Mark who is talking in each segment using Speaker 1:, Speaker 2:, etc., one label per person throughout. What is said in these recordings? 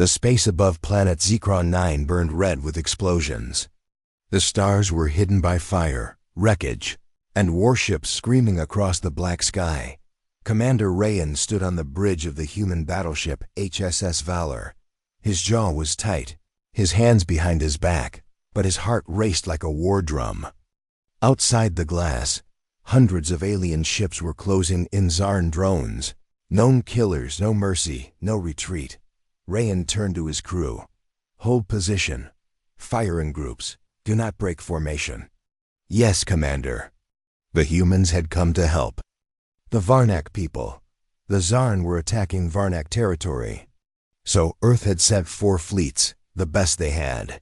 Speaker 1: The space above planet Zekron 9 burned red with explosions. The stars were hidden by fire, wreckage, and warships screaming across the black sky. Commander Rayan stood on the bridge of the human battleship HSS Valor. His jaw was tight, his hands behind his back, but his heart raced like a war drum. Outside the glass, hundreds of alien ships were closing in. Zarn drones. Known killers, no mercy, no retreat. Rayan turned to his crew. Hold position. Fire in groups. Do not break formation. Yes, Commander. The humans had come to help. The Varnak people. The Zarn were attacking Varnak territory. So Earth had sent 4 fleets, the best they had.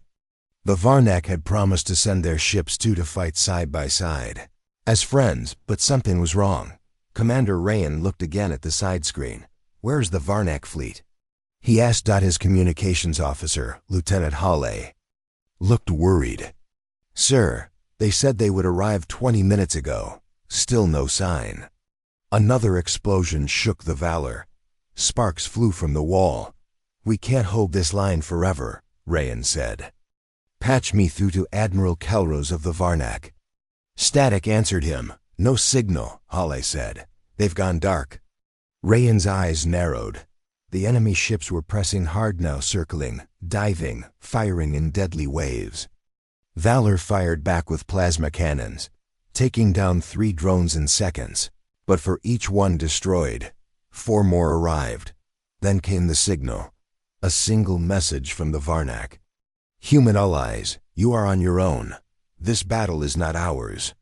Speaker 1: The Varnak had promised to send their ships too to fight side by side, as friends, but something was wrong. Commander Rayan looked again at the side screen. Where's the Varnak fleet? He asked. His communications officer, Lieutenant Hale, looked worried. Sir, they said they would arrive 20 minutes ago. Still no sign. Another explosion shook the Valor. Sparks flew from the wall. We can't hold this line forever, Rayan said. Patch me through to Admiral Kelros of the Varnak. Static answered him. No signal, Hale said. They've gone dark. Rayan's eyes narrowed. The enemy ships were pressing hard now, circling, diving, firing in deadly waves. Valor fired back with plasma cannons, taking down 3 drones in seconds. But for each one destroyed, 4 more arrived. Then came the signal. A single message from the Varnak. Human allies, you are on your own. This battle is not ours.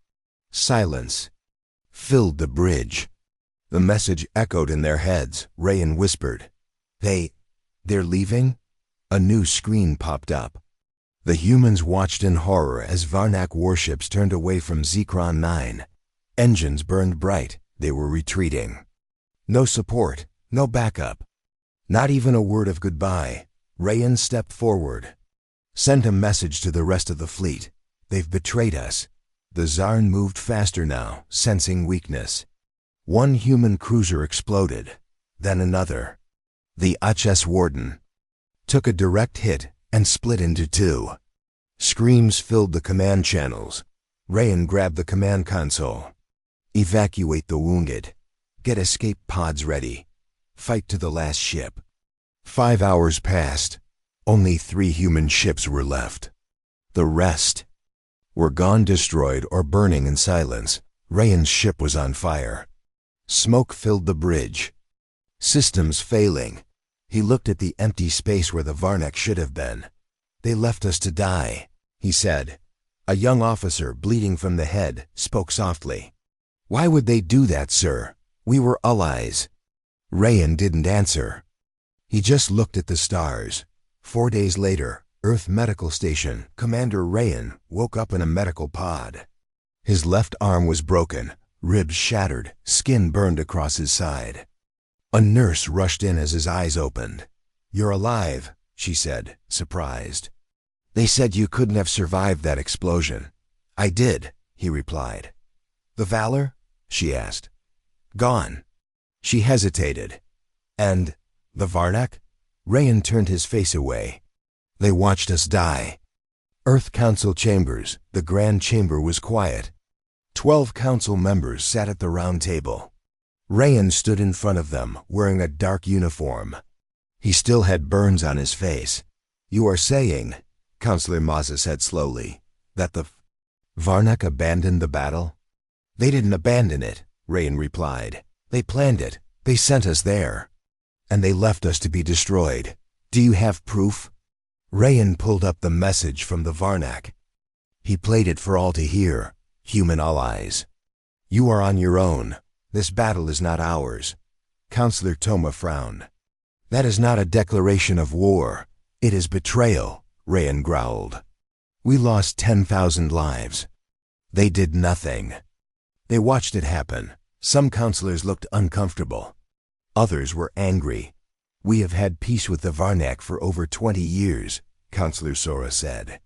Speaker 1: Silence filled the bridge. The message echoed in their heads. Rayan whispered, They're leaving? A new screen popped up. The humans watched in horror as Varnak warships turned away from Zekron 9. Engines burned bright. They were retreating. No support, no backup. Not even a word of goodbye. Rayan stepped forward. Send a message to the rest of the fleet. They've betrayed us. The Zarn moved faster now, sensing weakness. One human cruiser exploded, then another. The HS Warden took a direct hit and split into 2. Screams filled the command channels. Rayan grabbed the command console. Evacuate the wounded. Get escape pods ready. Fight to the last ship. 5 hours passed. Only 3 human ships were left. The rest were gone, destroyed, or burning in silence. Rayan's ship was on fire. Smoke filled the bridge. Systems failing. He looked at the empty space where the Varnak should have been. They left us to die, he said. A young officer, bleeding from the head, spoke softly. Why would they do that, sir? We were allies. Rayan didn't answer. He just looked at the stars. 4 days later, Earth Medical Station, Commander Rayan woke up in a medical pod. His left arm was broken, ribs shattered, skin burned across his side. A nurse rushed in as his eyes opened. You're alive, she said, surprised. They said you couldn't have survived that explosion. I did, he replied. The Valor? She asked. Gone. She hesitated. And the Varnak? Rayan turned his face away. They watched us die. Earth Council chambers, the Grand Chamber was quiet. 12 council members sat at the round table. Rayan stood in front of them, wearing a dark uniform. He still had burns on his face. You are saying, Councillor Mazza said slowly, that the Varnak abandoned the battle? They didn't abandon it, Rayan replied. They planned it. They sent us there. And they left us to be destroyed. Do you have proof? Rayan pulled up the message from the Varnak. He played it for all to hear. Human allies. You are on your own. This battle is not ours. Councillor Toma frowned. That is not a declaration of war. It is betrayal, Rayan growled. We lost 10,000 lives. They did nothing. They watched it happen. Some councillors looked uncomfortable. Others were angry. We have had peace with the Varnak for over 20 years, Councillor Sora said.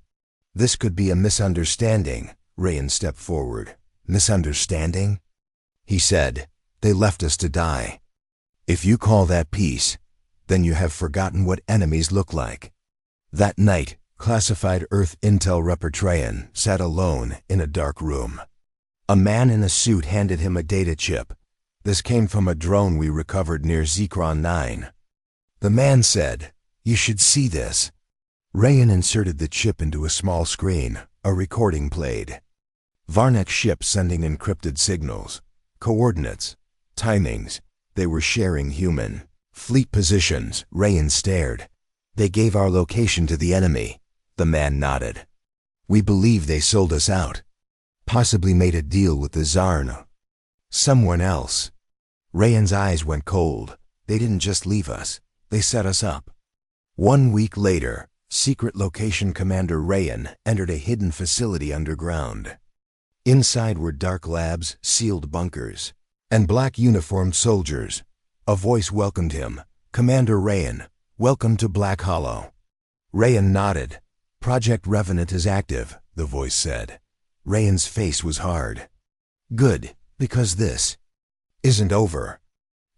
Speaker 1: This could be a misunderstanding. Rayan stepped forward. Misunderstanding? He said, they left us to die. If you call that peace, then you have forgotten what enemies look like. That night, classified Earth Intel Repertrayan sat alone in a dark room. A man in a suit handed him a data chip. This came from a drone we recovered near Zekron 9. The man said, "You should see this." Rayan inserted the chip into a small screen. A recording played. Varnak's ship sending encrypted signals, coordinates, timings. They were sharing human fleet positions. Rayan stared. "They gave our location to the enemy." The man nodded. "We believe they sold us out. Possibly made a deal with the Zarn. Someone else." Rayan's eyes went cold. "They didn't just leave us. They set us up." 1 week later, Secret Location Commander Rayan entered a hidden facility underground. Inside were dark labs, sealed bunkers, and black uniformed soldiers. A voice welcomed him. "Commander Rayan, welcome to Black Hollow." Rayan nodded. "Project Revenant is active," the voice said. Rayan's face was hard. "Good, because this isn't over."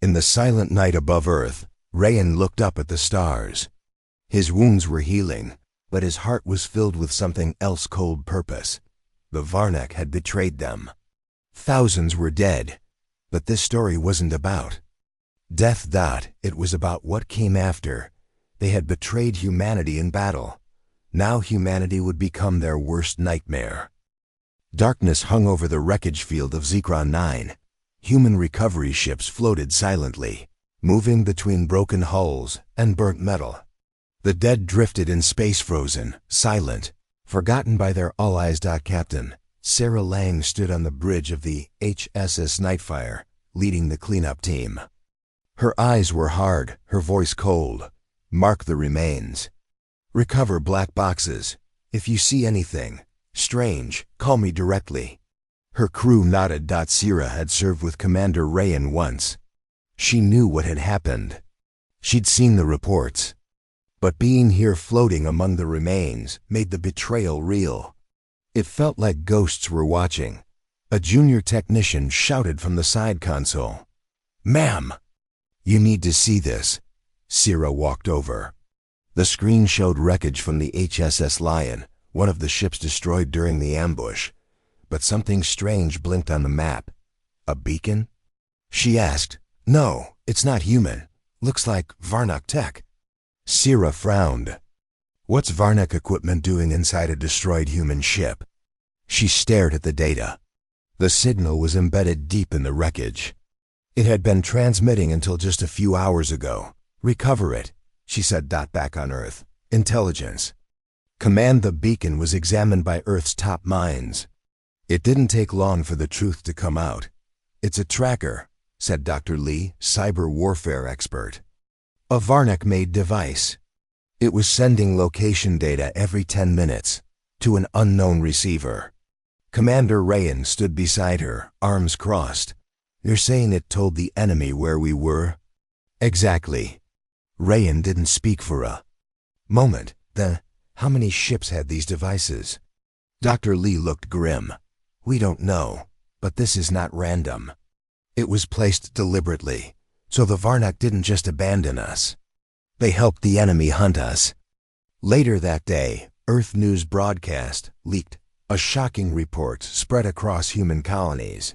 Speaker 1: In the silent night above Earth, Rayan looked up at the stars. His wounds were healing, but his heart was filled with something else: cold purpose. The Varnak had betrayed them. Thousands were dead, but this story wasn't about death. It was about what came after. They had betrayed humanity in battle. Now humanity would become their worst nightmare. Darkness hung over the wreckage field of Zekron 9. Human recovery ships floated silently, moving between broken hulls and burnt metal. The dead drifted in space, frozen, silent, forgotten by their allies. Captain Sarah Lang stood on the bridge of the HSS Nightfire, leading the cleanup team. Her eyes were hard, her voice cold. "Mark the remains. Recover black boxes. If you see anything strange, call me directly." Her crew nodded. Sarah had served with Commander Rayan once. She knew what had happened. She'd seen the reports. But being here floating among the remains made the betrayal real. It felt like ghosts were watching. A junior technician shouted from the side console, "Ma'am, you need to see this." Sarah walked over. The screen showed wreckage from the HSS Lion, one of the ships destroyed during the ambush. But something strange blinked on the map. "A beacon?" she asked. "No, it's not human. Looks like Varnak tech." Sarah frowned. "What's Varnak equipment doing inside a destroyed human ship?" She stared at the data. The signal was embedded deep in the wreckage. It had been transmitting until just a few hours ago. "Recover it," she said. Back on Earth. "Intelligence. Command." The beacon was examined by Earth's top minds. It didn't take long for the truth to come out. "It's a tracker," said Dr. Lee, cyber warfare expert. "A Varnak-made device. It was sending location data every 10 minutes to an unknown receiver." Commander Rayan stood beside her, arms crossed. "You're saying it told the enemy where we were?" "Exactly." Rayan didn't speak for a moment. "Then, how many ships had these devices?" Dr. Lee looked grim. "We don't know, but this is not random. It was placed deliberately. So the Varnak didn't just abandon us. They helped the enemy hunt us." Later that day, Earth News broadcast leaked. A shocking report spread across human colonies.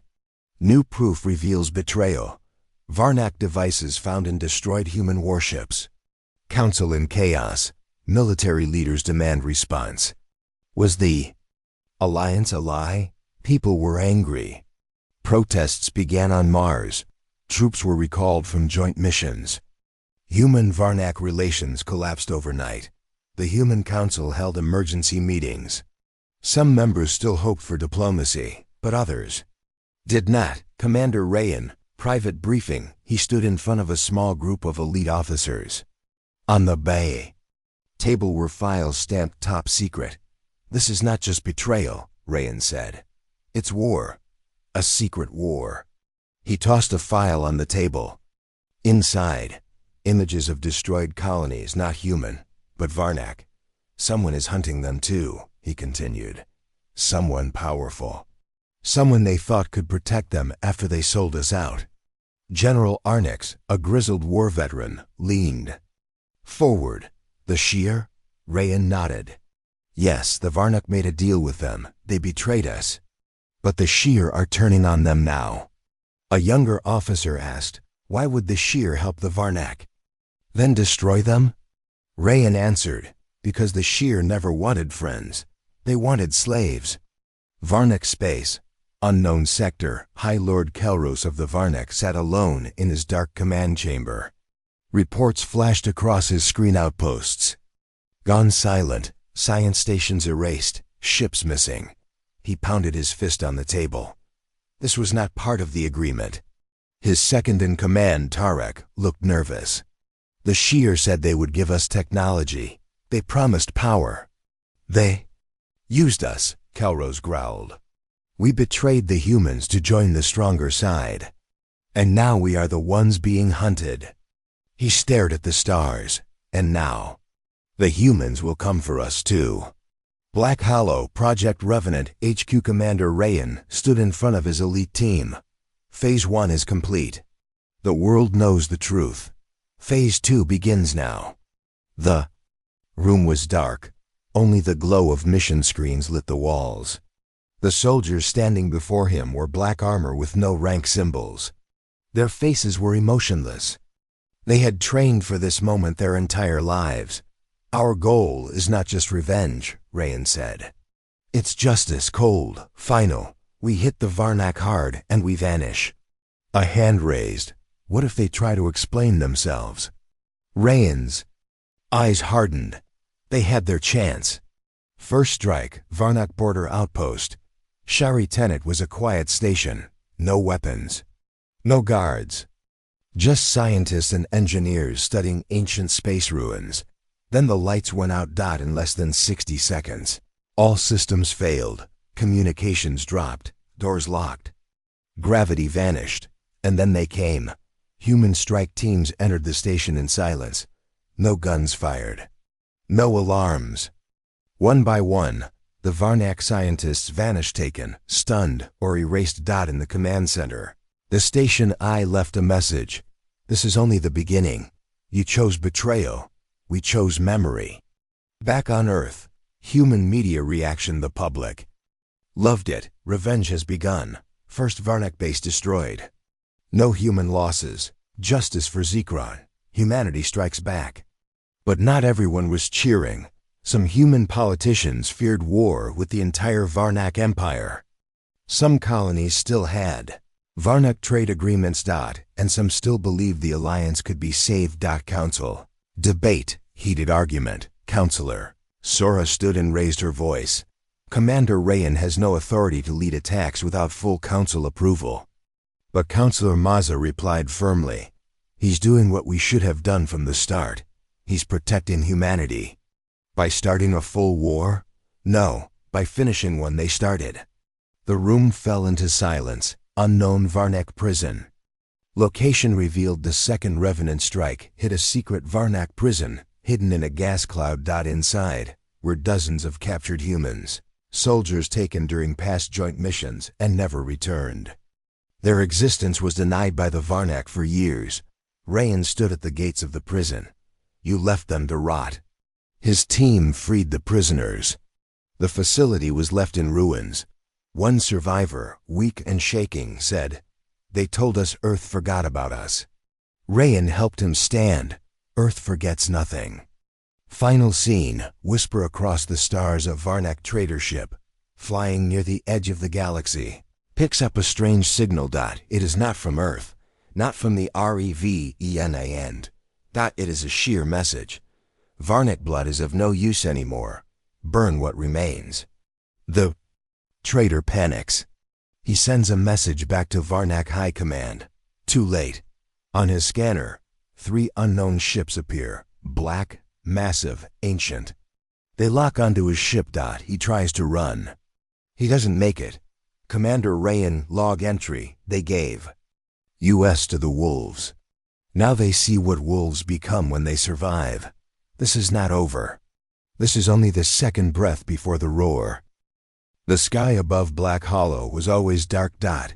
Speaker 1: New proof reveals betrayal. Varnak devices found in destroyed human warships. Council in chaos. Military leaders demand response. Was the alliance a lie? People were angry. Protests began on Mars. Troops were recalled from joint missions. Human-Varnak relations collapsed overnight. The Human Council held emergency meetings. Some members still hoped for diplomacy, but others did not. Commander Rayan, private briefing. He stood in front of a small group of elite officers. On the bay table were files stamped top secret. "This is not just betrayal," Rayan said. "It's war. A secret war." He tossed a file on the table. Inside, images of destroyed colonies, not human, but Varnak. "Someone is hunting them too," he continued. "Someone powerful. Someone they thought could protect them after they sold us out." General Arnix, a grizzled war veteran, leaned. Forward. The Sheer? Rayan nodded. Yes, the Varnak made a deal with them. They betrayed us. But the Sheer are turning on them now. A younger officer asked, why would the Sheer help the Varnak? Then destroy them? Rayan answered, because the Sheer never wanted friends. They wanted slaves. Varnak space. Unknown sector. High Lord Kelros of the Varnak sat alone in his dark command chamber. Reports flashed across his screen outposts. Gone silent, science stations erased, ships missing. He pounded his fist on the table. This was not part of the agreement. His second-in-command, Tarek, looked nervous. The Sheer said they would give us technology. They promised power. They used us, Kelros growled. We betrayed the humans to join the stronger side. And now we are the ones being hunted. He stared at the stars. And now, the humans will come for us too. Black Hollow Project Revenant HQ Commander Rayan stood in front of his elite team. Phase 1 is complete. The world knows the truth. Phase 2 begins now. The room was dark. Only the glow of mission screens lit the walls. The soldiers standing before him wore black armor with no rank symbols. Their faces were emotionless. They had trained for this moment their entire lives. Our goal is not just revenge, Rayan said. It's justice, cold, final. We hit the Varnak hard and we vanish. A hand raised. What if they try to explain themselves? Rayan's eyes hardened. They had their chance. First strike, Varnak border outpost. Shari Tenet was a quiet station. No weapons. No guards. Just scientists and engineers studying ancient space ruins. Then the lights went out in less than 60 seconds. All systems failed. Communications dropped. Doors locked. Gravity vanished. And then they came. Human strike teams entered the station in silence. No guns fired. No alarms. One by one, the Varnak scientists vanished, taken, stunned, or erased. In the command center. The station I left a message. This is only the beginning. You chose betrayal. We chose memory. Back on Earth, human media reaction. The public loved it. Revenge has begun. First Varnak base destroyed. No human losses. Justice for Zekron. Humanity strikes back. But not everyone was cheering. Some human politicians feared war with the entire Varnak Empire. Some colonies still had Varnak trade agreements. And some still believed the alliance could be saved. Council. Debate. Heated argument. Counselor. Sora stood and raised her voice. Commander Rayan has no authority to lead attacks without full council approval. But Counselor Maza replied firmly. He's doing what we should have done from the start. He's protecting humanity. By starting a full war? No, by finishing one they started. The room fell into silence. Unknown Varnak prison. Location revealed. The second Revenant strike hit a secret Varnak prison, hidden in a gas cloud. Inside were dozens of captured humans, soldiers taken during past joint missions and never returned. Their existence was denied by the Varnak for years. Rayan stood at the gates of the prison. You left them to rot. His team freed the prisoners. The facility was left in ruins. One survivor, weak and shaking, said, "They told us Earth forgot about us." Rayan helped him stand. Earth forgets nothing. Final scene, whisper across the stars. Of Varnak trader ship, flying near the edge of the galaxy, picks up a strange signal. It is not from Earth, not from the REVENAND. It is a sheer message. Varnak blood is of no use anymore. Burn what remains. The trader panics. He sends a message back to Varnak High Command. Too late. On his scanner, 3 unknown ships appear. Black, massive, ancient. They lock onto his ship. He tries to run. He doesn't make it. Commander Rayan log entry. They gave US to the wolves. Now they see what wolves become when they survive. This is not over. This is only the second breath before the roar. The sky above Black Hollow was always dark.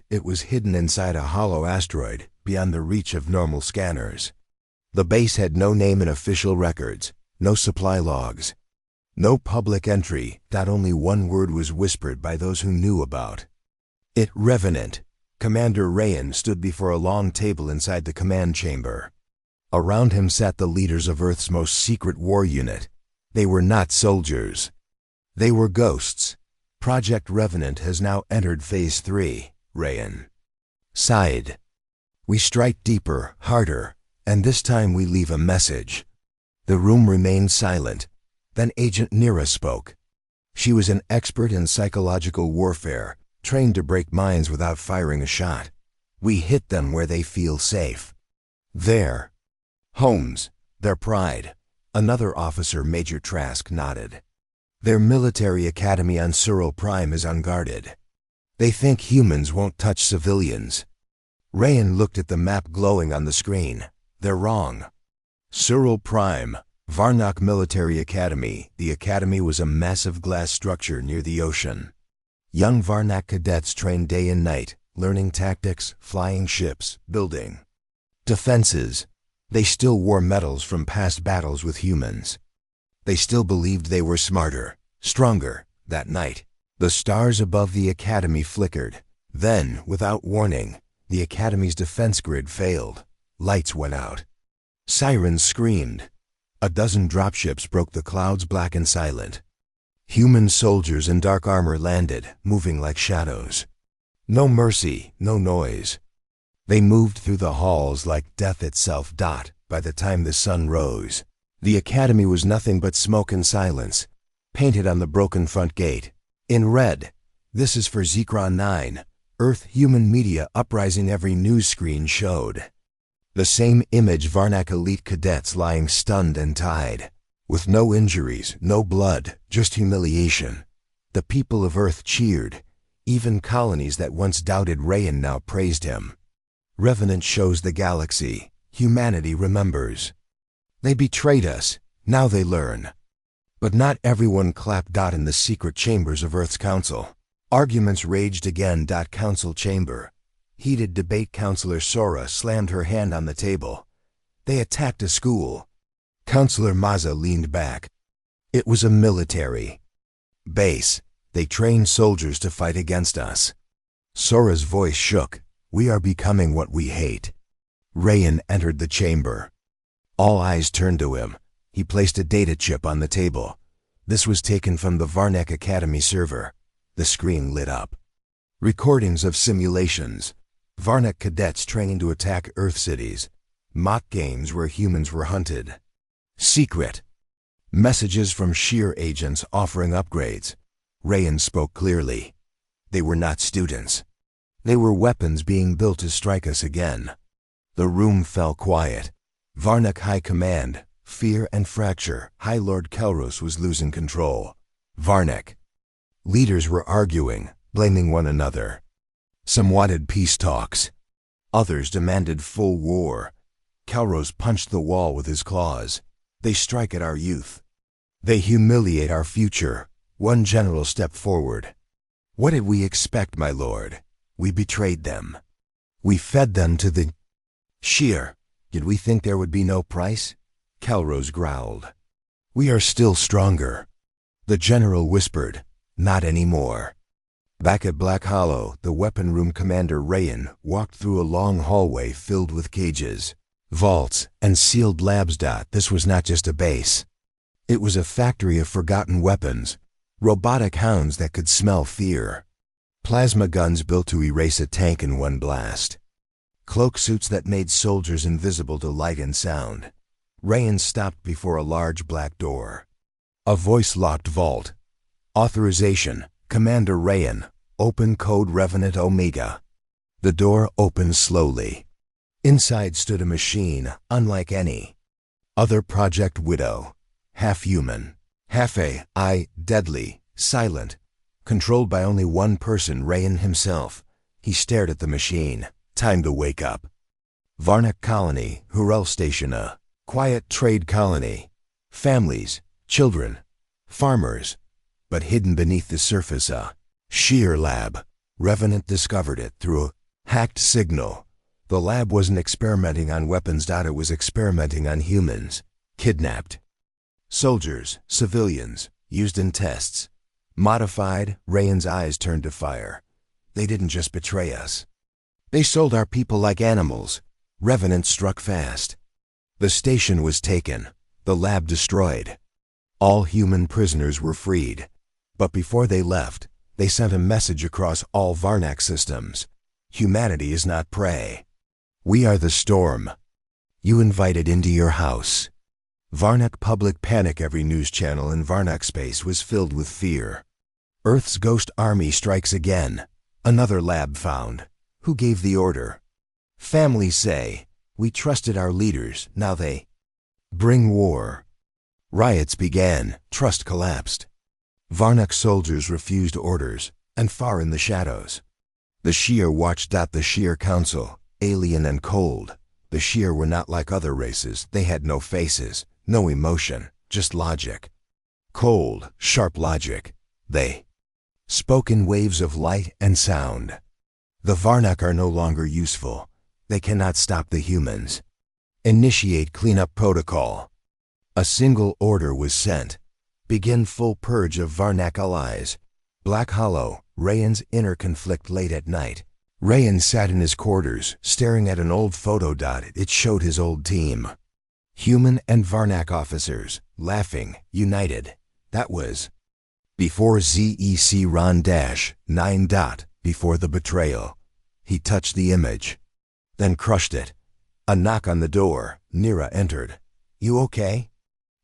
Speaker 1: It was hidden inside a hollow asteroid, beyond the reach of normal scanners. The base had no name in official records, no supply logs, no public entry, that only one word was whispered by those who knew about it. Revenant. Commander Rayan stood before a long table inside the command chamber. Around him sat the leaders of Earth's most secret war unit. They were not soldiers. They were ghosts. Project Revenant has now entered Phase 3, Rayan sighed. We strike deeper, harder, and this time we leave a message. The room remained silent. Then Agent Nira spoke. She was an expert in psychological warfare, trained to break minds without firing a shot. We hit them where they feel safe. Their homes, their pride. Another officer, Major Trask, nodded. Their military academy on Sural Prime is unguarded. They think humans won't touch civilians. Rayan looked at the map glowing on the screen. They're wrong. Sural Prime, Varnak Military Academy. The academy was a massive glass structure near the ocean. Young Varnak cadets trained day and night, learning tactics, flying ships, building defenses. They still wore medals from past battles with humans. They still believed they were smarter, stronger. That night, the stars above the academy flickered. Then, without warning, the academy's defense grid failed. Lights went out. Sirens screamed. A dozen dropships broke the clouds, black and silent. Human soldiers in dark armor landed, moving like shadows. No mercy, no noise. They moved through the halls like death itself. By the time the sun rose, the academy was nothing but smoke and silence, painted on the broken front gate. In red, "This is for Zekron 9, Earth Human Media Uprising." Every news screen showed the same image: Varnak elite cadets lying stunned and tied, with no injuries, no blood, just humiliation. The people of Earth cheered. Even colonies that once doubted Rayan now praised him. Revenant shows the galaxy. Humanity remembers. They betrayed us. Now they learn. But not everyone clapped. In the secret chambers of Earth's council, arguments raged again. Council chamber. Heated debate. Counselor Sora slammed her hand on the table. They attacked a school. Counselor Maza leaned back. It was a military base. They trained soldiers to fight against us. Sora's voice shook. We are becoming what we hate. Rayan entered the chamber. All eyes turned to him. He placed a data chip on the table. This was taken from the Varnak Academy server. The screen lit up. Recordings of simulations. Varnak cadets training to attack Earth cities. Mock games where humans were hunted. Secret messages from Sheer agents offering upgrades. Rayan spoke clearly. They were not students. They were weapons being built to strike us again. The room fell quiet. Varnak High Command, fear and fracture. High Lord Kelros was losing control. Varnak leaders were arguing, blaming one another. Some wanted peace talks. Others demanded full war. Kelros punched the wall with his claws. They strike at our youth. They humiliate our future. One general stepped forward. What did we expect, my lord? We betrayed them. We fed them to the Sheer. Did we think there would be no price? Kelros growled. We are still stronger. The general whispered. Not anymore. Back at Black Hollow, the weapon room commander Rayan walked through a long hallway filled with cages, vaults, and sealed labs. This was not just a base. It was a factory of forgotten weapons, robotic hounds that could smell fear, plasma guns built to erase a tank in one blast, cloak suits that made soldiers invisible to light and sound. Rayan stopped before a large black door. A voice-locked vault. Authorization, Commander Rayan, open code Revenant Omega. The door opened slowly. Inside stood a machine unlike any other. Project Widow. Half human, half AI, deadly, silent, controlled by only one person, Rayan himself. He stared at the machine. Time to wake up. Varnak Colony, Hurel Station, a quiet trade colony. Families, children, farmers, but hidden beneath the surface a Sheer lab. Revenant discovered it through a hacked signal. The lab wasn't experimenting on weapons. It was experimenting on humans, kidnapped. Soldiers, civilians, used in tests. Modified. Rayan's eyes turned to fire. They didn't just betray us. They sold our people like animals. Revenant struck fast. The station was taken, the lab destroyed. All human prisoners were freed. But before they left, they sent a message across all Varnak systems. Humanity is not prey. We are the storm. You invited into your house. Varnak public panic. Every news channel in Varnak space was filled with fear. Earth's ghost army strikes again. Another lab found. Who gave the order? Families say, we trusted our leaders, now they bring war. Riots began, trust collapsed. Varnak soldiers refused orders, and far in the shadows, the Shear watched. The Shear Council, alien and cold. The Shear were not like other races. They had no faces, no emotion, just logic. Cold, sharp logic. They spoke in waves of light and sound. The Varnak are no longer useful. They cannot stop the humans. Initiate cleanup protocol. A single order was sent. Begin full purge of Varnak allies. Black Hollow, Rayan's inner conflict. Late at night, Rayan sat in his quarters, staring at an old photo. It showed his old team. Human and Varnak officers, laughing, united. That was before ZEC Ron-9. Before the betrayal. He touched the image, then crushed it. A knock on the door. Nira entered. You okay?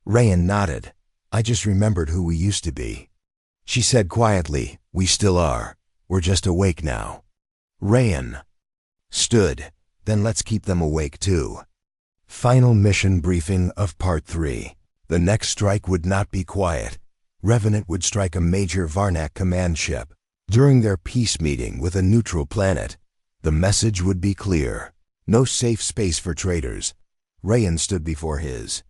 Speaker 1: Rayan nodded. I just remembered who we used to be. She said quietly, we still are. We're just awake now. Rayan stood. Then let's keep them awake too. Final mission briefing of Part 3. The next strike would not be quiet. Revenant would strike a major Varnak command ship. During their peace meeting with a neutral planet, the message would be clear. No safe space for traitors. Rayan stood before his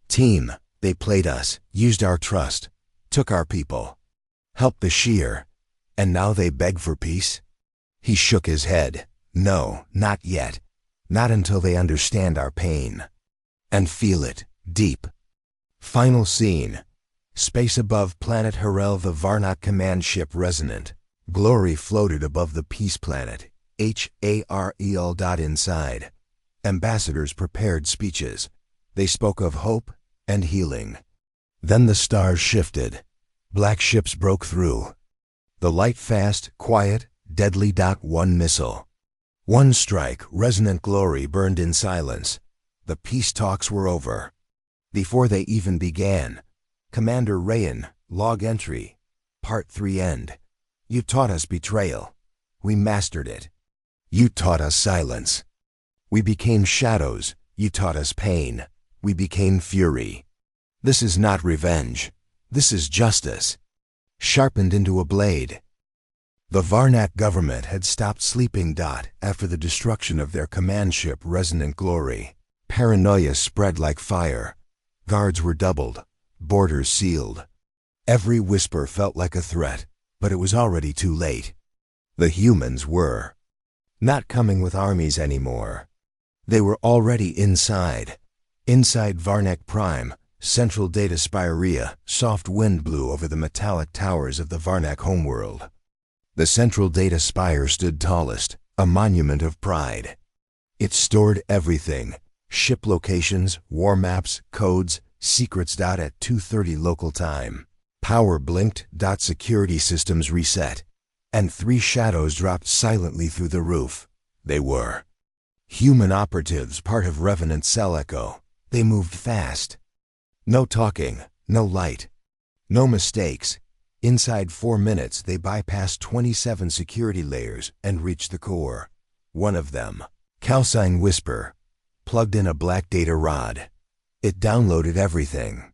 Speaker 1: team. They played us, used our trust, took our people, helped the Shear, and now they beg for peace? He shook his head. No, not yet. Not until they understand our pain and feel it deep. Final scene. Space above planet Harel. The Varnak command ship Resonant. Glory floated above the peace planet. HAREL. Inside, ambassadors prepared speeches. They spoke of hope and healing. Then the stars shifted. Black ships broke through. The light fast, quiet, deadly. One missile. One strike. Resonant glory burned in silence. The peace talks were over. Before they even began, Commander Rayan, log entry, Part 3 end. You taught us betrayal. We mastered it. You taught us silence. We became shadows. You taught us pain. We became fury. This is not revenge. This is justice, sharpened into a blade. The Varnak government had stopped sleeping. After the destruction of their command ship Resonant Glory, paranoia spread like fire. Guards were doubled, borders sealed. Every whisper felt like a threat, but it was already too late. The humans were not coming with armies anymore. They were already inside. Inside Varnak Prime, central data Spirea. Soft wind blew over the metallic towers of the Varnak homeworld. The central data spire stood tallest, a monument of pride. It stored everything: ship locations, war maps, codes, secrets. At 2:30 local time, power blinked. Security systems reset, and 3 shadows dropped silently through the roof. They were human operatives, part of Revenant Cell Echo. They moved fast. No talking, no light, no mistakes. Inside 4 minutes, they bypassed 27 security layers and reached the core. One of them, Calcine Whisper, plugged in a black data rod. It downloaded everything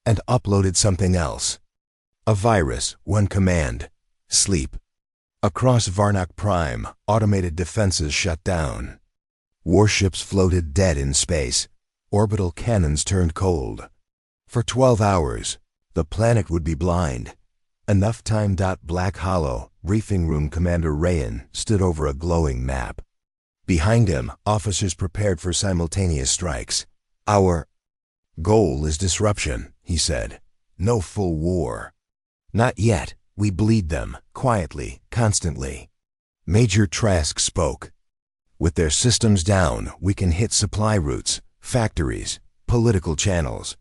Speaker 1: and uploaded something else. A virus, one command: sleep. Across Varnak Prime, automated defenses shut down. Warships floated dead in space. Orbital cannons turned cold. For 12 hours, the planet would be blind. Enough time. Black Hollow, briefing room. Commander Rayan stood over a glowing map. Behind him, officers prepared for simultaneous strikes. "Our goal is disruption," he said. "No full war." "Not yet. We bleed them, quietly, constantly." Major Trask spoke. "With their systems down, we can hit supply routes, factories, political channels."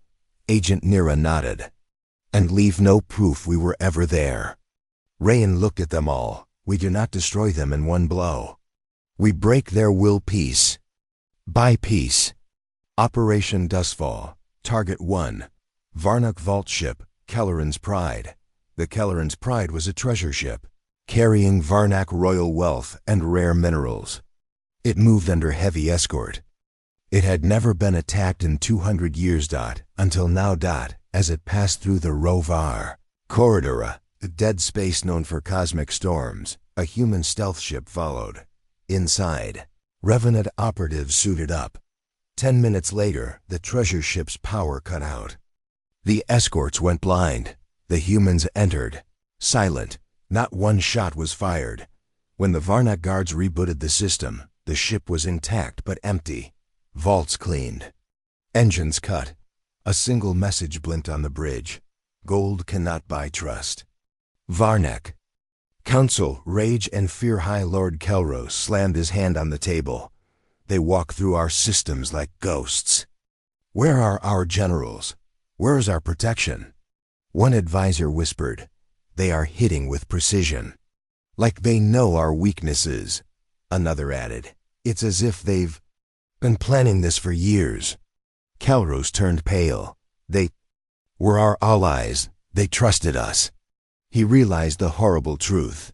Speaker 1: Agent Nira nodded. "And leave no proof we were ever there." Rayan looked at them all. "We do not destroy them in one blow. We break their will piece by piece." Operation Dustfall. Target 1. Varnak Vault Ship, Kelleran's Pride. The Kelleran's Pride was a treasure ship, carrying Varnak royal wealth and rare minerals. It moved under heavy escort. It had never been attacked in 200 years, until now, as it passed through the Rovar Corridor, a dead space known for cosmic storms. A human stealth ship followed. Inside, Revenant operatives suited up. 10 minutes later, the treasure ship's power cut out. The escorts went blind. The humans entered. Silent. Not one shot was fired. When the Varnak guards rebooted the system, the ship was intact but empty. Vaults cleaned. Engines cut. A single message blinked on the bridge. "Gold cannot buy trust." Varnak. Council, Rage and Fear High Lord Kelros slammed his hand on the table. "They walk through our systems like ghosts. Where are our generals? Where is our protection?" One advisor whispered, "They are hitting with precision. Like they know our weaknesses." Another added, "It's as if they've been planning this for years." Kelros turned pale. "They were our allies. They trusted us." He realized the horrible truth.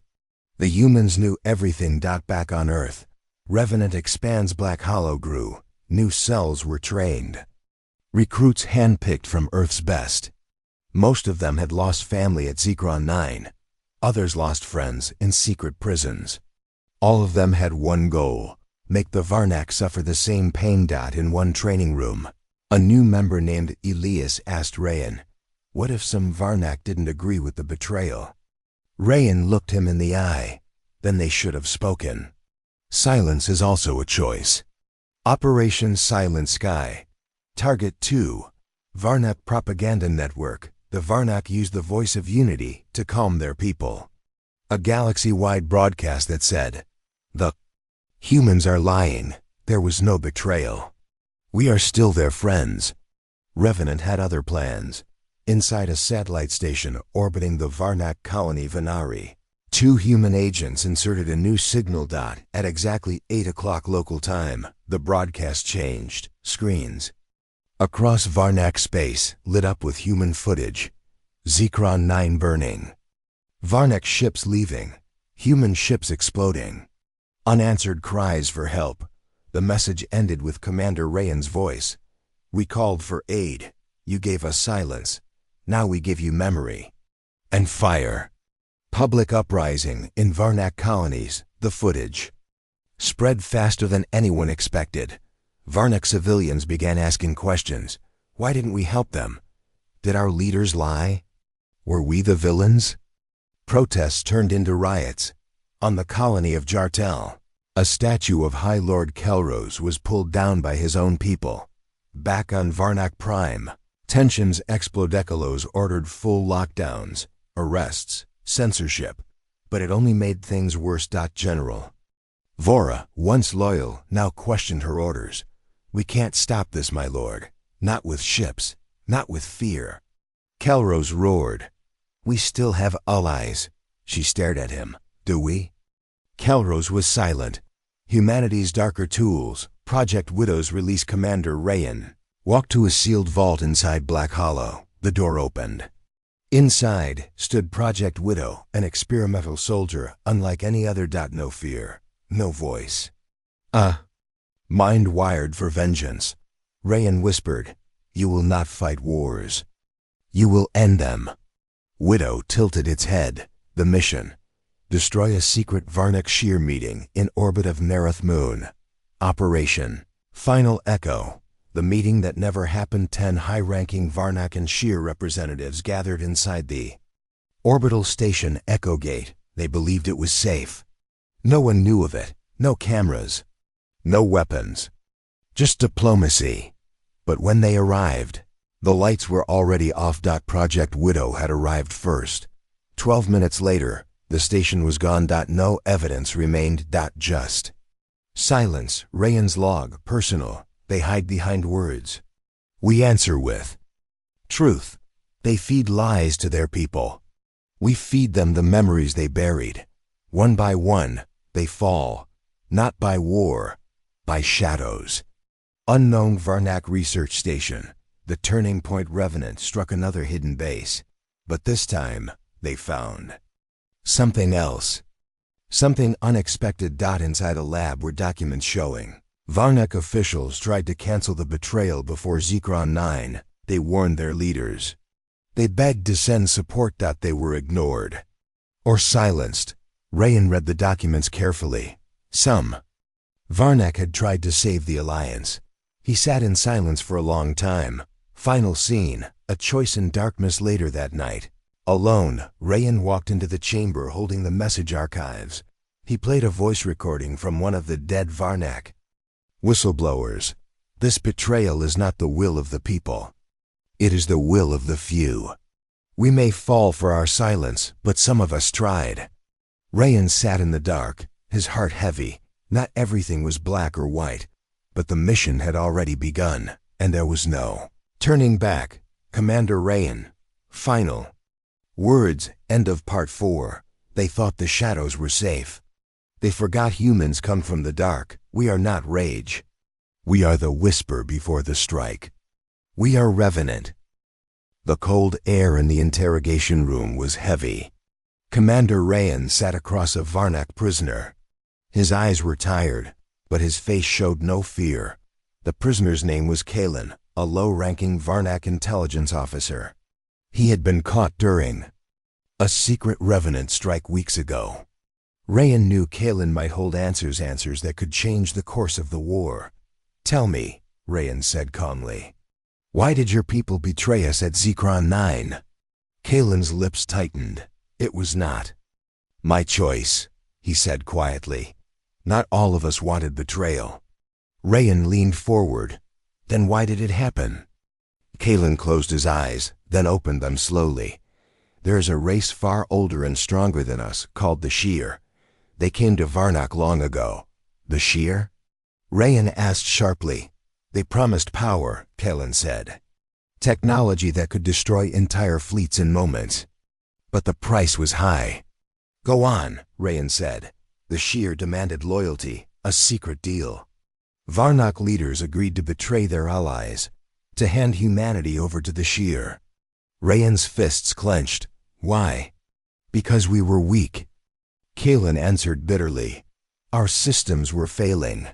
Speaker 1: The humans knew everything. Back on Earth, Revenant Expanse Black Hollow grew. New cells were trained. Recruits handpicked from Earth's best. Most of them had lost family at Zekron 9. Others lost friends in secret prisons. All of them had one goal: make the Varnak suffer the same pain. In one training room, a new member named Elias asked Rayan, "What if some Varnak didn't agree with the betrayal?" Rayan looked him in the eye. "Then they should have spoken." Silence is also a choice. Operation Silent Sky. Target 2. Varnak Propaganda Network. The Varnak used the voice of unity to calm their people. A galaxy-wide broadcast that said, "The humans are lying. There was no betrayal. We are still their friends." Revenant had other plans. Inside a satellite station orbiting the Varnak colony Venari, 2 human agents inserted a new signal. At exactly 8 o'clock local time, the broadcast changed. Screens across Varnak space lit up with human footage. Zekron 9 burning. Varnak ships leaving. Human ships exploding. Unanswered cries for help. The message ended with Commander Rayan's voice. "We called for aid. You gave us silence. Now we give you memory." And fire. Public uprising in Varnak colonies. The footage spread faster than anyone expected. Varnak civilians began asking questions. Why didn't we help them? Did our leaders lie? Were we the villains? Protests turned into riots. On the colony of Jartel, a statue of High Lord Kelros was pulled down by his own people. Back on Varnak Prime, tensions Explodekalos ordered full lockdowns, arrests, censorship, but it only made things worse. General Vora, once loyal, now questioned her orders. "We can't stop this, my lord. Not with ships, not with fear." Kelros roared. "We still have allies." She stared at him. "Do we?" Kelros was silent. Humanity's darker tools. Project Widow's release. Commander Rayan walked to a sealed vault inside Black Hollow. The door opened. Inside stood Project Widow, an experimental soldier unlike any other. No fear, no voice. Mind wired for vengeance. Rayan whispered, "You will not fight wars. You will end them." Widow tilted its head. The mission: destroy a secret Varnak Shear meeting in orbit of Nereth Moon. Operation Final Echo. The meeting that never happened. 10 high-ranking Varnak and Shear representatives gathered inside the orbital station Echo Gate. They believed it was safe. No one knew of it. No cameras. No weapons. Just diplomacy. But when they arrived, the lights were already off. Project Widow had arrived first. 12 minutes later, the station was gone. No evidence remained. Just silence. Rayan's log, personal. They hide behind words. We answer with truth. They feed lies to their people. We feed them the memories they buried. One by one, they fall. Not by war, by shadows. Unknown Varnak Research Station. The Turning Point Revenant struck another hidden base. But this time, they found something else. Something unexpected. Inside a lab were documents showing Varnak officials tried to cancel the betrayal before Zekron 9. They warned their leaders. They begged to send support. They were ignored. Or silenced. Rayan read the documents carefully. Some. Varnak had tried to save the Alliance. He sat in silence for a long time. Final scene, a choice in darkness. Later that night. Alone, Rayan walked into the chamber holding the message archives. He played a voice recording from one of the dead Varnak. Whistleblowers. This betrayal is not the will of the people. It is the will of the few. We may fall for our silence, but some of us tried. Rayan sat in the dark, his heart heavy. Not everything was black or white, but the mission had already begun, and there was no turning back. Commander Rayan. Final words. End of Part 4. They thought the shadows were safe. They forgot humans come from the dark. We are not rage. We are the whisper before the strike. We are revenant. The cold air in the interrogation room was heavy. Commander Rayan sat across a Varnak prisoner. His eyes were tired, but his face showed no fear. The prisoner's name was Kalen, a low-ranking Varnak intelligence officer. He had been caught during a secret revenant strike weeks ago. Rayan knew Kalen might hold answers that could change the course of the war. Tell me, Rayan said calmly. Why did your people betray us at Zekron 9? Kalen's lips tightened. It was not my choice, he said quietly. Not all of us wanted betrayal. Rayan leaned forward. Then why did it happen? Kalen closed his eyes, then opened them slowly. There is a race far older and stronger than us, called the Sheer. They came to Varnak long ago. The Sheer? Rayan asked sharply. They promised power, Kalen said. Technology that could destroy entire fleets in moments. But the price was high. Go on, Rayan said. The Sheer demanded loyalty, a secret deal. Varnak leaders agreed to betray their allies, to hand humanity over to the Sheer. Rayan's fists clenched. Why? Because we were weak. Kalen answered bitterly. Our systems were failing.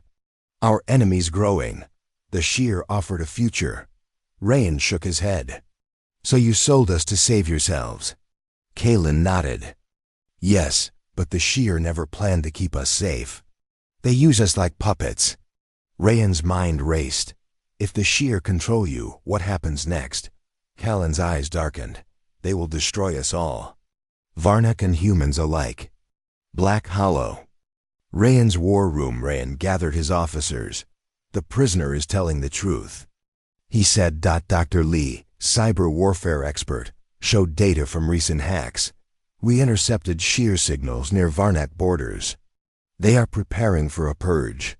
Speaker 1: Our enemies growing. The Sheer offered a future. Rayan shook his head. So you sold us to save yourselves? Kalen nodded. Yes, but the Sheer never planned to keep us safe. They use us like puppets. Rayan's mind raced. If the Sheer control you, what happens next? Kalen's eyes darkened. They will destroy us all. Varnak and humans alike. Black Hollow. Rayan's war room. Rayan gathered his officers. The prisoner is telling the truth. He said. Dr. Lee, cyber warfare expert, showed data from recent hacks. We intercepted Sheer signals near Varnak borders. They are preparing for a purge.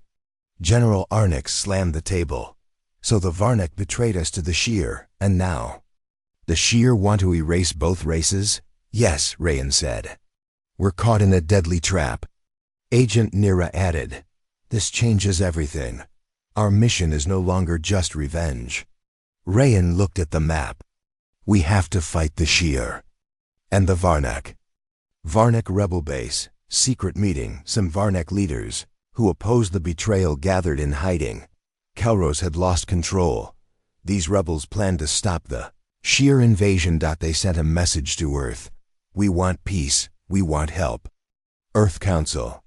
Speaker 1: General Arnix slammed the table. So the Varnak betrayed us to the Sheer, and now the Sheer want to erase both races? Yes, Rayan said. We're caught in a deadly trap. Agent Nira added. This changes everything. Our mission is no longer just revenge. Rayan looked at the map. We have to fight the Sheer. And the Varnak. Varnak rebel base, secret meeting. Some Varnak leaders, who opposed the betrayal, gathered in hiding. Kelros had lost control. These rebels planned to stop the Sheer invasion. They sent a message to Earth. We want peace. We want help. Earth Council.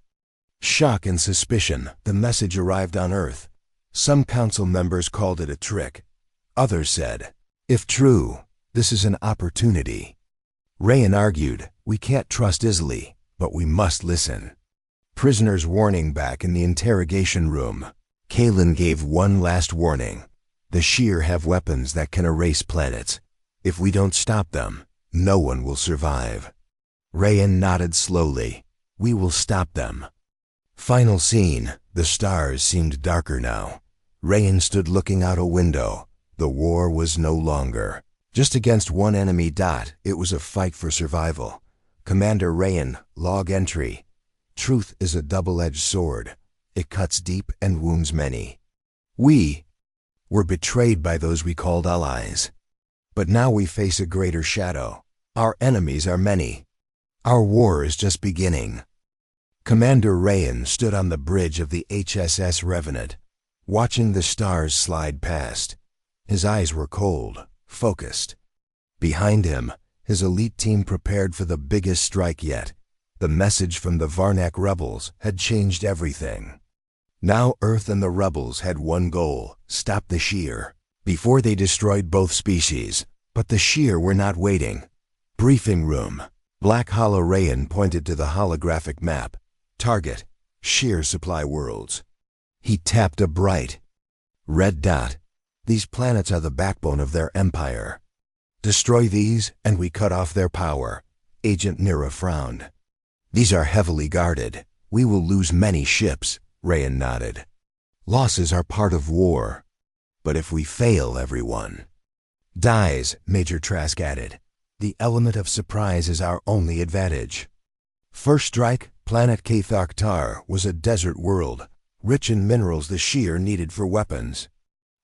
Speaker 1: Shock and suspicion. The message arrived on Earth. Some council members called it a trick. Others said, if true, this is an opportunity. Rayan argued, we can't trust easily, but we must listen. Prisoners warning back in the interrogation room. Kalen gave one last warning. The Sheer have weapons that can erase planets. If we don't stop them, no one will survive. Rayan nodded slowly. We will stop them. Final scene. The stars seemed darker now. Rayan stood looking out a window. The war was no longer just against one enemy. It was a fight for survival. Commander Rayan, log entry. Truth is a double-edged sword. It cuts deep and wounds many. We were betrayed by those we called allies. But now we face a greater shadow. Our enemies are many. Our war is just beginning. Commander Rayan stood on the bridge of the HSS Revenant, watching the stars slide past. His eyes were cold, focused. Behind him, his elite team prepared for the biggest strike yet. The message from the Varnak rebels had changed everything. Now Earth and the rebels had one goal: stop the Sheer before they destroyed both species. But the Sheer were not waiting. Briefing room. Black Hollow Rayan pointed to the holographic map. Target: Sheer supply worlds. He tapped a bright red dot. These planets are the backbone of their empire. Destroy these and we cut off their power. Agent Nira frowned. These are heavily guarded. We will lose many ships. Rayan nodded. Losses are part of war. But if we fail, everyone dies, Major Trask added. The element of surprise is our only advantage. First strike, planet Kathak was a desert world, rich in minerals the Sheer needed for weapons.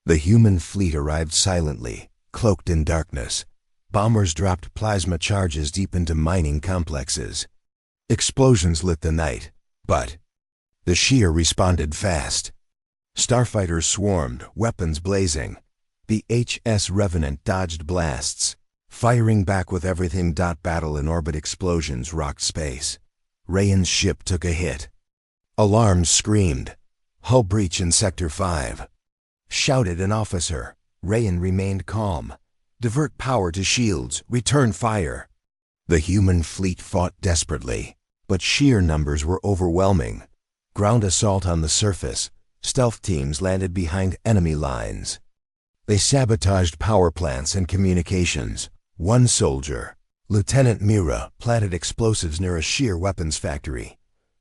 Speaker 1: The human fleet arrived silently, cloaked in darkness. Bombers dropped plasma charges deep into mining complexes. Explosions lit the night, but the Sheer responded fast. Starfighters swarmed, weapons blazing. The HS Revenant dodged blasts, firing back with everything. Battle in orbit explosions rocked space. Rayan's ship took a hit. Alarms screamed. Hull breach in Sector 5. Shouted an officer. Rayan remained calm. Divert power to shields. Return fire. The human fleet fought desperately, but Sheer numbers were overwhelming. Ground assault on the surface. Stealth teams landed behind enemy lines. They sabotaged power plants and communications. One soldier, Lieutenant Mira, planted explosives near a Sheer weapons factory.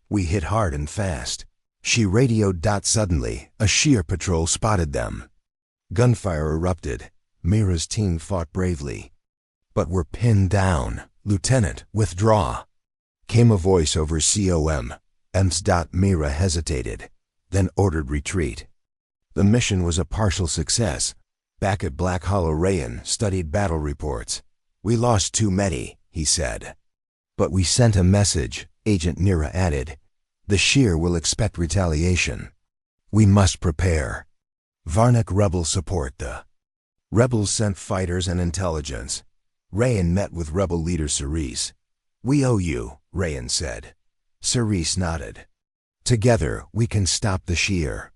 Speaker 1: We hit hard and fast. She radioed. Suddenly, a Sheer patrol spotted them. Gunfire erupted. Mira's team fought bravely. But were pinned down. Lieutenant, withdraw. Came a voice over COM. EMS. Mira hesitated, then ordered retreat. The mission was a partial success. Back at Black Hollow, Rayan studied battle reports. We lost too many, he said. But we sent a message, Agent Nira added. The Sheer will expect retaliation. We must prepare. Varnak rebel support. The rebels sent fighters and intelligence. Rayan met with rebel leader Cerise. We owe you, Rayan said. Cerise nodded. Together, we can stop the Sheer.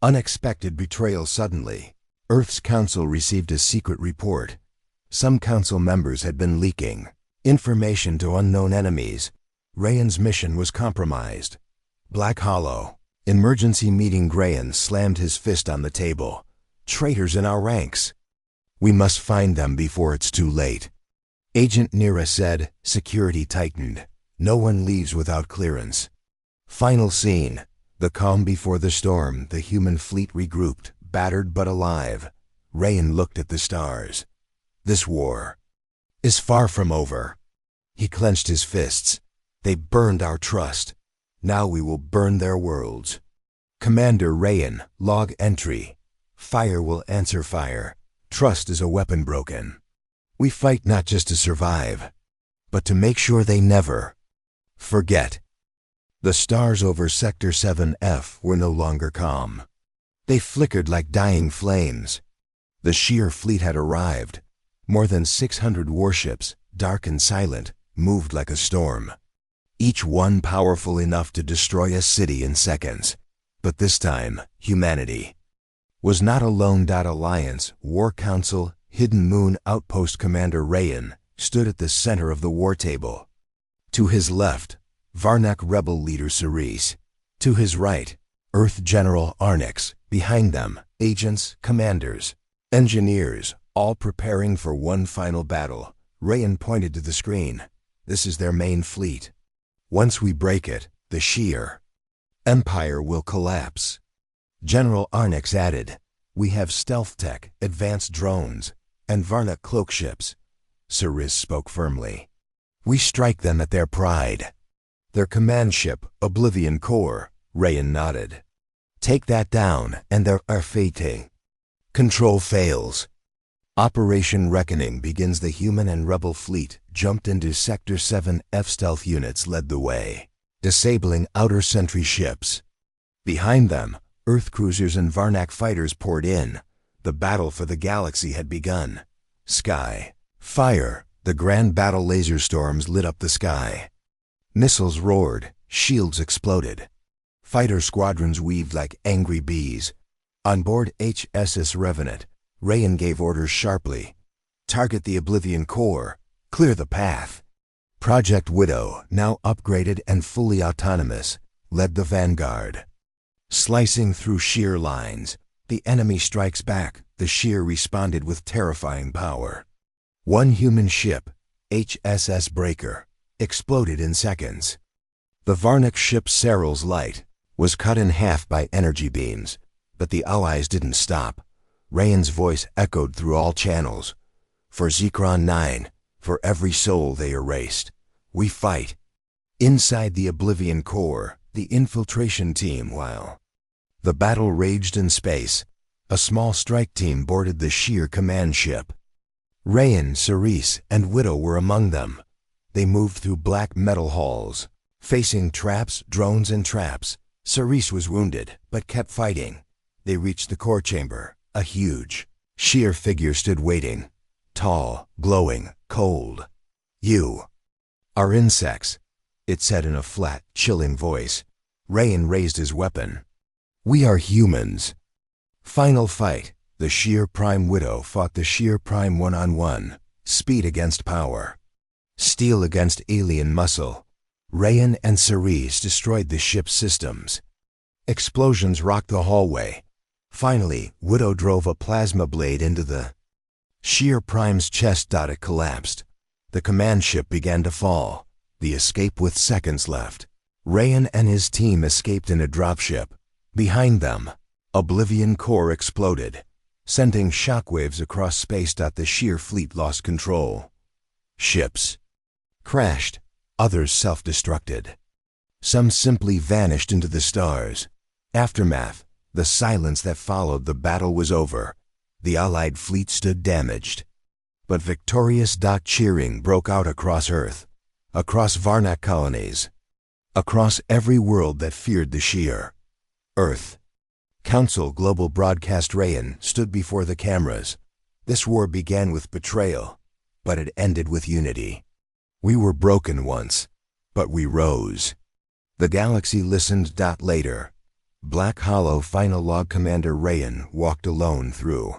Speaker 1: Unexpected betrayal. Suddenly, Earth's council received a secret report. Some council members had been leaking information to unknown enemies. Rayan's mission was compromised. Black Hollow. Emergency meeting. Rayan slammed his fist on the table. Traitors in our ranks. We must find them before it's too late. Agent Nira said. Security tightened. No one leaves without clearance. Final scene. The calm before the storm. The human fleet regrouped, battered but alive. Rayan looked at the stars. This war is far from over. He clenched his fists. They burned our trust. Now we will burn their worlds. Commander Rayan, log entry. Fire will answer fire. Trust is a weapon broken. We fight not just to survive, but to make sure they never forget. The stars over Sector 7F were no longer calm. They flickered like dying flames. The Sheer fleet had arrived. More than 600 warships, dark and silent, moved like a storm. Each one powerful enough to destroy a city in seconds. But this time, humanity was not alone. Alliance, War Council, Hidden Moon Outpost. Commander Rayan stood at the center of the war table. To his left, Varnak rebel leader Ceres. To his right, Earth General Arnix. Behind them, agents, commanders, engineers, all preparing for one final battle. Rayan pointed to the screen. This is their main fleet. Once we break it, the sheer empire will collapse. General Arnix added, we have stealth tech, advanced drones, and Varnak cloak ships. Ceres spoke firmly. We strike them at their pride. Their command ship, Oblivion Core. Rayan nodded. Take that down, and there are fating. Control fails. Operation Reckoning begins. The human and rebel fleet jumped into Sector 7. F stealth units led the way, disabling outer sentry ships. Behind them, Earth cruisers and Varnak fighters poured in. The battle for the galaxy had begun. Sky, fire, the grand battle laser storms lit up the sky. Missiles roared, shields exploded. Fighter squadrons weaved like angry bees. On board HSS Revenant, Rayan gave orders sharply. Target the Oblivion Core. Clear the path. Project Widow, now upgraded and fully autonomous, led the vanguard. Slicing through sheer lines, the enemy strikes back. The sheer responded with terrifying power. One human ship, HSS Breaker, exploded in seconds. The Varnak ship Seral's Light was cut in half by energy beams, but the Allies didn't stop. Rayan's voice echoed through all channels. For Zekron 9, for every soul they erased, we fight. Inside the Oblivion Core, the infiltration team, while the battle raged in space, a small strike team boarded the sheer command ship. Rayan, Ceres, and Widow were among them. They moved through black metal halls, facing traps, drones, and traps. Ceres was wounded, but kept fighting. They reached the core chamber. A huge, sheer figure stood waiting. Tall, glowing, cold. You are insects, it said in a flat, chilling voice. Rayan raised his weapon. We are humans. Final fight. The Sheer Prime Widow fought the Sheer Prime one-on-one. Speed against power. Steel against alien muscle. Rayan and Ceres destroyed the ship's systems. Explosions rocked the hallway. Finally, Widow drove a plasma blade into the Sheer Prime's chest. It collapsed. The command ship began to fall. The escape with seconds left. Rayan and his team escaped in a dropship. Behind them, Oblivion Core exploded, sending shockwaves across space. The Sheer fleet lost control. Ships crashed. Others self-destructed. Some simply vanished into the stars. Aftermath. The silence that followed the battle was over. The Allied fleet stood damaged. But victorious. Cheering broke out across Earth, across Varnak colonies, across every world that feared the Sheer. Earth. Council Global Broadcast. Rayan stood before the cameras. This war began with betrayal, but it ended with unity. We were broken once, but we rose. The galaxy listened. Later, Black Hollow Final Log. Commander Rayan walked alone through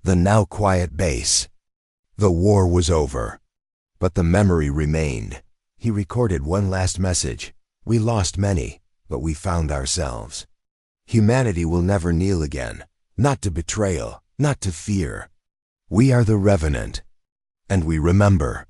Speaker 1: the now quiet base. The war was over, but the memory remained. He recorded one last message. We lost many, but we found ourselves. Humanity will never kneel again, not to betrayal, not to fear. We are the Revenant, and we remember.